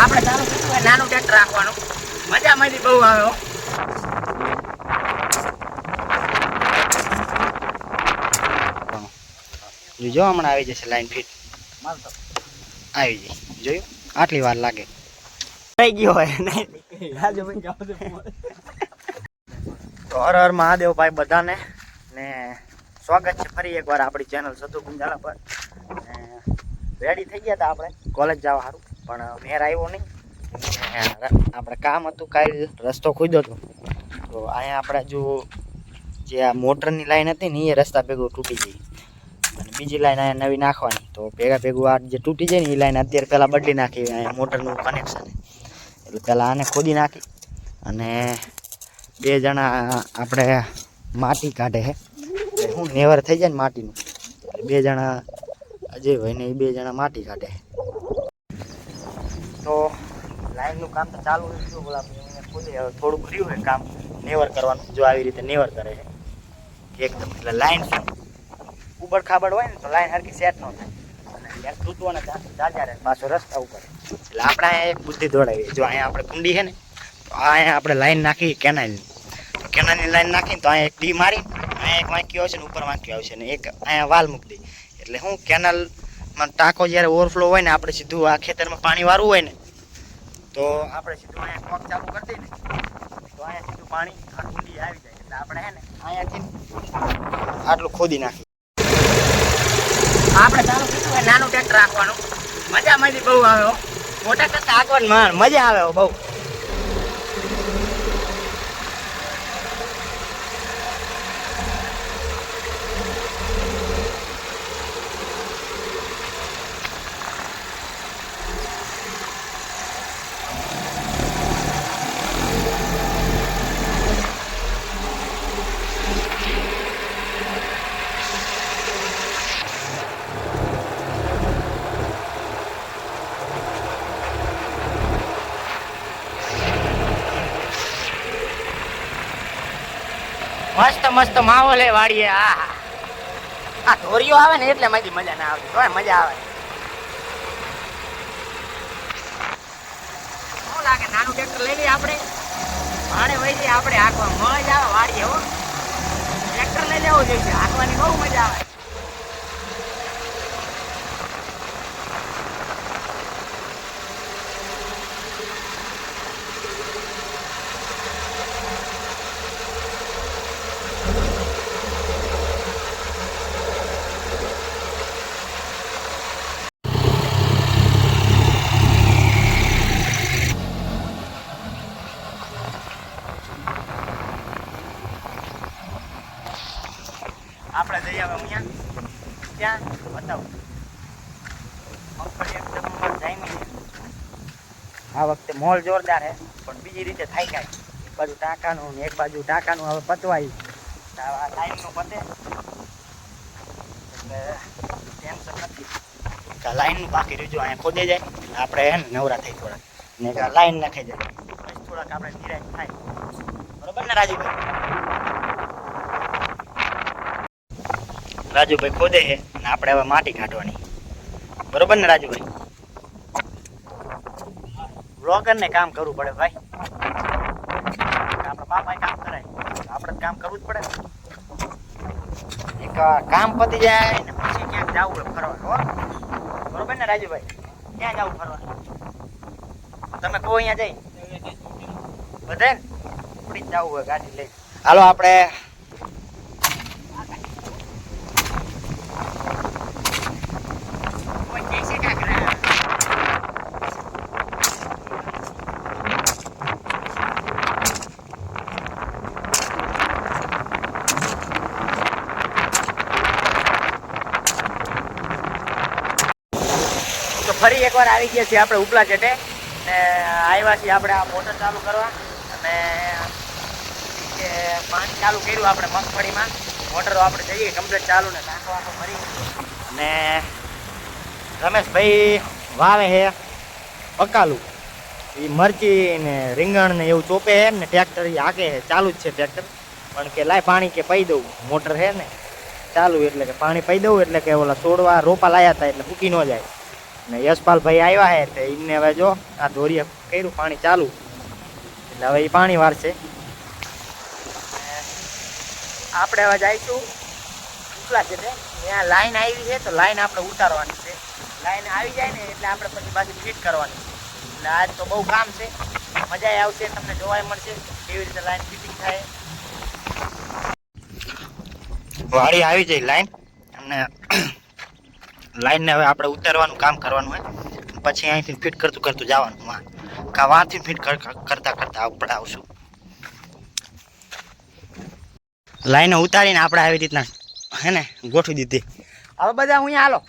આપણે ચાલુ કર્યું નાનું ટ્રેક્ટર રાખવાનું, મજા માંથી બહુ આવે. જો હમણાં આવી જશે લાઈન ફિટ આવી જાય. જોયું આટલી વાર લાગે થઈ ગયો હોય. તો હર હર મહાદેવ ભાઈ બધાને ને સ્વાગત છે ફરી એકવાર આપણી ચેનલ સતુ ગુંજાળા પર. રેડી થઈ ગયા હતા આપણે કોલેજ જવા સારું, પણ મેર આવ્યો નહીં. આપણે કામ હતું, કાલે રસ્તો ખુદ્યો હતો તો અહીંયા આપણે જો જે આ મોટરની લાઈન હતી ને એ રસ્તા ભેગું તૂટી ગઈ અને બીજી લાઈન અહીંયા નવી નાખવાની. તો ભેગા ભેગું આ જે તૂટી જાય ને એ લાઈન અત્યારે પહેલાં બદલી નાખી અહીંયા મોટરનું કનેક્શન. એટલે પહેલાં આને ખોદી નાખી અને બે જણા આપણે માટી કાઢે છે. હું નેવર થઈ જાય ને માટીનું, બે જણા અજયભાઈ ને એ બે જણા માટી કાઢે. તો લાઈનનું કામ તો ચાલુ રહ્યું. બોલા ખોદે હવે થોડુંક રહ્યું છે કામ નેવર કરવાનું. જો આવી રીતે નેવર કરે છે એકદમ. એટલે લાઈન શું ઉબડ ખાબડ હોય ને તો લાઈન હરખી સેટ ન થાય અને તૂટવાના જાજા રહે પાછો રસ્તા ઉપર. એટલે આપણે અહીંયા એક બુદ્ધિ દોડાવી. જો અહીંયા આપણે કુંડી છે ને તો અહીંયા આપણે લાઈન નાખી કેનાલની. તો કેનાલની લાઈન નાખીને તો અહીંયા એક ડી મારી અહીંયા એક વાંકી આવશે ને ઉપર વાંકી આવશે ને એક અહીંયા વાલ મૂકી દઈ. એટલે હું કેનાલમાં ટાંકો જ્યારે ઓવરફ્લો હોય ને આપણે સીધું આ ખેતરમાં પાણી વાળવું હોય ને તો આપણે સીધું અહીંયા કોક ચાલુ કરી દઈએ ને તો અહીંયા સીધું પાણી આ કુંડી આવી જાય. એટલે આપણે હે ને અહીંયાથી આટલું ખોદી નાખીએ. આપણે ચાલુ કીધું નાનું ટ્રેક્ટર રાખવાનું, મજા માંથી બહુ આવે. મોટા કરતા આગળ મજા આવે બહુ. મસ્ત મસ્ત માહોલ હે વાડીએ. આ ધોરીઓ આવે ને એટલે મારી મજા ના આવતી, તોય મજા આવે. શું લાગે નાનું ટ્રેક્ટર લઈ લઈએ આપણે, ભાડે વહી જઈએ આપણે હાંકવા. મજા આવે વાડીએ હો. ટ્રેક્ટર લઈ લેવું જોઈએ, હાંકવાની બહુ મજા આવે. આપણે જઈ આવે અહીંયા ત્યાં બતાવું મગફળી એકદમ જામી છે. આ વખતે મોલ જોરદાર છે પણ બીજી રીતે થાય કાંઈ. એક બાજુ ટાંકાનું ને એક બાજુ ટાંકાનું હવે પતવાય આ લાઈનનું પતે એટલે ટેન્શન નથી. લાઈનનું બાકી રહ્યું અહીંયા ખોદે જાય આપણે હે ને નવરા થઈ થોડાક ને લાઈન નાખી જાય પછી થોડાક આપણે નિરાશ થાય. બરોબર ને રાજુભાઈ? રાજુભાઈ ખોદે છે ને આપણે હવે માટી કાઢવાની. બરોબર ને રાજુભાઈ? વ્લોગર ને કામ કરવું પડે ભાઈ. આપણા બાપાએ કામ કરાય, આપણે કામ કરવું જ પડે. એક કામ પતી જાય ને પછી ક્યાંક જવું હોય ફરવા. બરોબર ને રાજુભાઈ? ક્યાં જવું ફરવા? તમે કહો અહીંયા જઈ બધે ઉપડી જ જવું હોય ગાડી લઈ. હાલો આપણે ફરી એકવાર આવી ગયા છીએ આપણે ઉપલા ચટે ને આવ્યા છીએ આપણે આ મોટર ચાલુ કરવા. અને કે પાણી ચાલુ કર્યું આપણે મગફળીમાં. મોટરો આપણે જઈએ કમ્પ્લીટ ચાલુ ને નાખવા ફરી. અને રમેશભાઈ વાવે છે પકાલું, એ મરચી ને રીંગણ ને એવું ચોપે છે ને ટ્રેક્ટર એ હાકે છે. ચાલુ જ છે ટ્રેક્ટર પણ કે લાય પાણી કે પી દઉં. મોટર છે ને ચાલુ એટલે કે પાણી પી દઉં એટલે કે ઓલા છોડવા રોપા લાયા હતા એટલે ફૂકી ન જાય. ને યશપાલભાઈ આવ્યા છે તો એમને હવે જો આ ધોરીએ કર્યું પાણી ચાલુ, એટલે હવે એ પાણી વાળશે. આપણે હવે જઈશું ઉપલા છે ત્યાં લાઈન આવી છે તો લાઈન આપણે ઉતારવાની છે. લાઈન આવી જાય ને એટલે આપણે પછી પાછી ફિટ કરવાની છે. એટલે આજ તો બહુ કામ છે, મજા આવશે, તમને જોવા મળશે કેવી રીતે લાઈન ફિટિંગ થાય. વાળી આવી જાય લાઈન અને લાઈનને હવે આપણે ઉતારવાનું કામ કરવાનું હોય, પછી અહીંથી ફિટ કરતું કરતું જવાનું. વાંથી ફિટ કરતા કરતા આપણે આવશું. લાઈનો ઉતારીને આપણે આવી રીતના હે ને ગોઠવી દીધી. હવે બધા અહીંયા હાલો,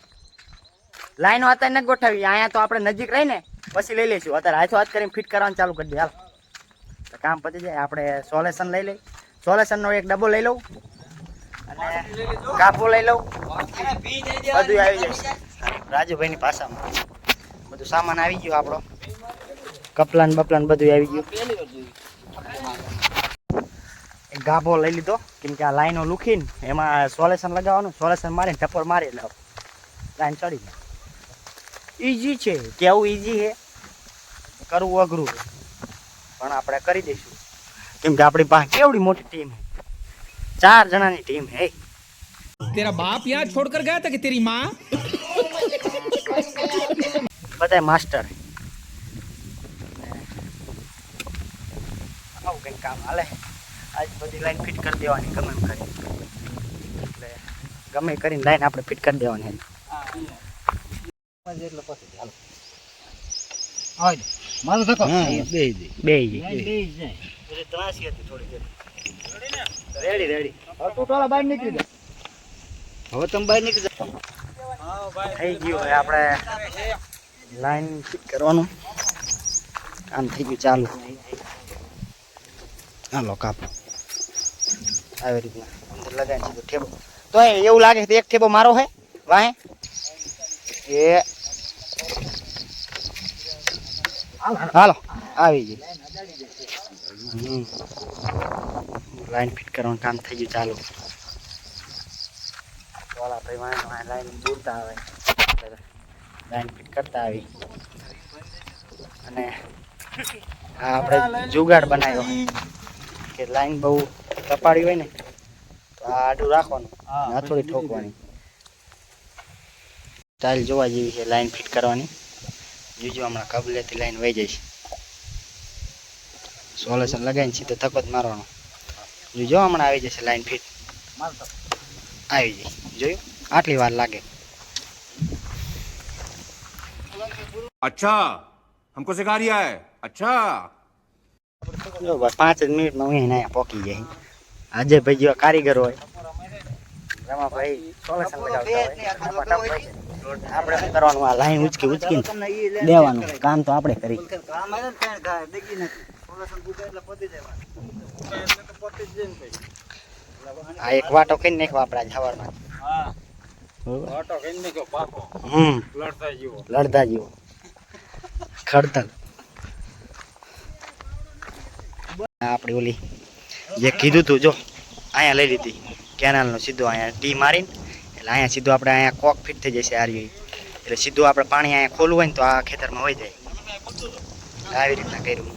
લાઈનો અત્યારે નથી ગોઠવી, અહીંયા તો આપણે નજીક રહીને પછી લઈ લઈશું. અત્યારે હાથો હાથ કરીને ફિટ કરવાનું ચાલુ કરી દે. હાલો તો કામ પતી જાય. આપણે સોલ્યુશન લઈ લઈ, સોલ્યુશનનો એક ડબ્બો લઈ લઉં અને કાપો લઈ લઉં, બધું આવી જાય. રાજુભાઈની પાસામાં બધું સામાન આવી ગયું, આપણો કપલાન બપલાન બધું આવી ગયું. એક ગાભો લઈ લીધો કેમ કે આ લાઈનો લૂખીને એમાં સોલ્યુશન લગાવવાનું, સોલ્યુશન મારીને ટપોર મારી એટલે લાઈન ચડી જાય. ઇઝી છે, કેવું ઇઝી છે, કરવું અઘરું છે, પણ આપણે કરી દઈશું કેમ કે આપણી પાસે કેવડી મોટી ટીમ છે, 4 જણાની ટીમ હે. तेरा बाप यहाँ छोड़कर गया था कि तेरी माँ? બધા માસ્ટર આવું કંઈક કામ હાલે. આજ બધી લાઈન ફિટ કરી દેવાની ગમે એમ કરી, એટલે ગમે કરીને લાઈન આપણે ફિટ કરી દેવાની. એટલે પછી હાલો મારું ધક્કો બે ત્રાસી હતી થોડી રેડી રેડી. હવે તું ટોળા બહાર નીકળી જા, હવે તમે બહાર નીકળી જાઓ. થઈ ગયું હવે આપણે લાઈન ફિટ કરવાનું કામ થઈ ગયું ચાલુ. હાલો કાપો આવી રીતના અંદર લગાવી દીધો ઠેબો. તો એવું લાગે છે એક ઠેબો મારો હે વાહે એ. હાલો આવી ગઈ લાઈન ફિટ કરવાનું કામ થઈ ગયું ચાલુ. વાળા ભાઈ વાહ લાઈન દૂરતા આવે, લાઈન ફિટ કરતા આવી. અને આ આપણે જુગાડ બનાવ્યો કે લાઈન બહુ તપાડી હોય ને તો આ આડું રાખવાનું, હથોડી ઠોકવાની. સ્ટાઇલ જોવા જેવી છે લાઈન ફિટ કરવાની. જોજો હમણાં કબલેથી લાઈન વહી જાય છે. સોલ્યુશન લગાવીને સીધો ધક્કો જ મારવાનો. જોજો હમણાં આવી જશે લાઈન ફિટ, આવી જાય. જોયું આટલી વાર લાગે. अच्छा हमको सिखा रिया है. अच्छा જો બસ 5 મિનિટમાં હું અહીંયા પહોંચી જાય. આજે ભાઈ જેવા કારીગર હોય, રમાભાઈ સોલ્યુશન લગાવતા હોય, આપણે શું કરવાનું, આ લાઈન ઉચકી ઉચકીને દેવાનું કામ તો આપણે કરી. આ એક વાટો કરીને નાખવા આપણે આજ સવારમાં. લડતા જેવો ખડતલ. આપણી ઓલી જે કીધું તું જો અહીંયા લઈ લીધી કેનાલનો સીધો અહીંયા ટી મારીને, એટલે અહીંયા સીધું આપણે અહીંયા કોક ફિટ થઈ જશે આરી, એટલે સીધું આપણે પાણી અહીંયા ખોલવું હોય ને તો આ ખેતરમાં હોય જાય. આવી રીતના કર્યું.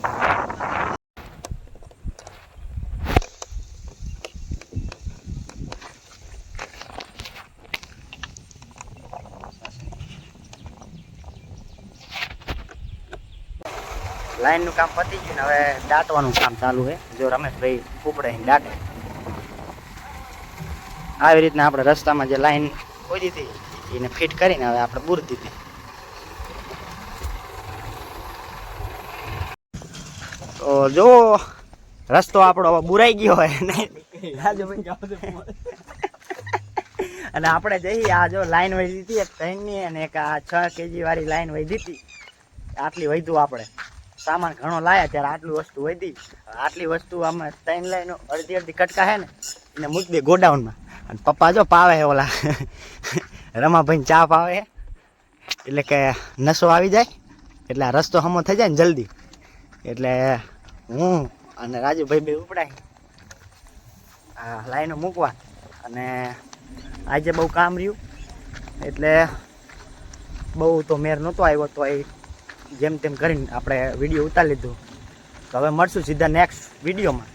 લાઈનનું કામ પતી ગયું ને હવે દાટવાનું કામ ચાલુ છે. જો રમેશભાઈ ઉપડે દાટે. આવી રીતના આપણે રસ્તામાં જે લાઈન ખોદી હતી એને ફિટ કરીને હવે આપણે બૂર દીધી. તો જો રસ્તો આપણો હવે બુરાઈ ગયો હોય અને આપણે જઈએ આ જો લાઈન વહી દીધી એક ત્રણની અને એક આ 6 kg વાળી લાઈન વહી દીધી. આટલી વધ્યું આપણે સામાન ઘણો લાયા ત્યારે આટલી વસ્તુ વધી. આટલી વસ્તુ આમાં 3 લાઈનો અડધી કટકા છે ને એને મૂકી દે ગોડાઉનમાં. અને પપ્પા જો પાવે છે ઓલા રમાભાઈ ચા પાવે એટલે કે નશો આવી જાય એટલે આ રસ્તો હમો થઈ જાય ને જલ્દી. એટલે હું અને રાજુભાઈ બે ઉપડાય આ લાઈનો મૂકવા. અને આજે બહુ કામ રહ્યું એટલે બહુ તો મેર નહોતો આવ્યો, તો એ જેમ તેમ કરીને આપણે વિડીયો ઉતારી લીધું. તો હવે મળશું સીધા નેક્સ્ટ વિડીયોમાં.